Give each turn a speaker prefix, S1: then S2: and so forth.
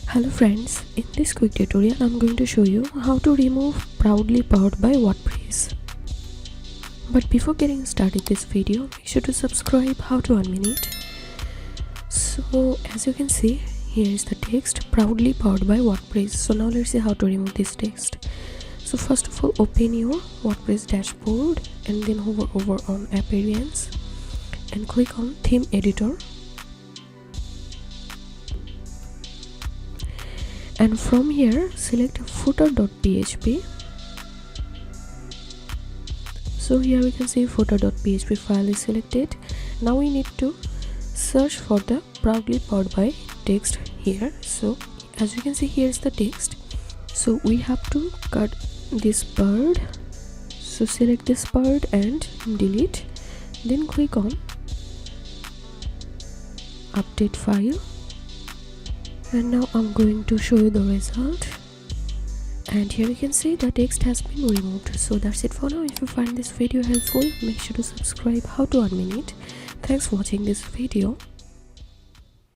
S1: Hello friends, in this quick tutorial I'm going to show you how to remove proudly powered by WordPress. But before getting started this video, make sure to subscribe. How to unmute it. So as you can see, here is the text proudly powered by WordPress. So now let's see how to remove this text. So first of all, open your WordPress dashboard and then hover over on appearance and click on theme editor. And from here select footer.php. So here we can see footer.php file is selected. Now we need to search for the proudly powered by text here. So as you can see, here is the text. So we have to cut this bird. So select this bird and delete, then click on update file. And now I'm going to show you the result, and here you can see the text has been removed. So that's it for now. If you find this video helpful, make sure to subscribe. How to unmute it. Thanks for watching this video.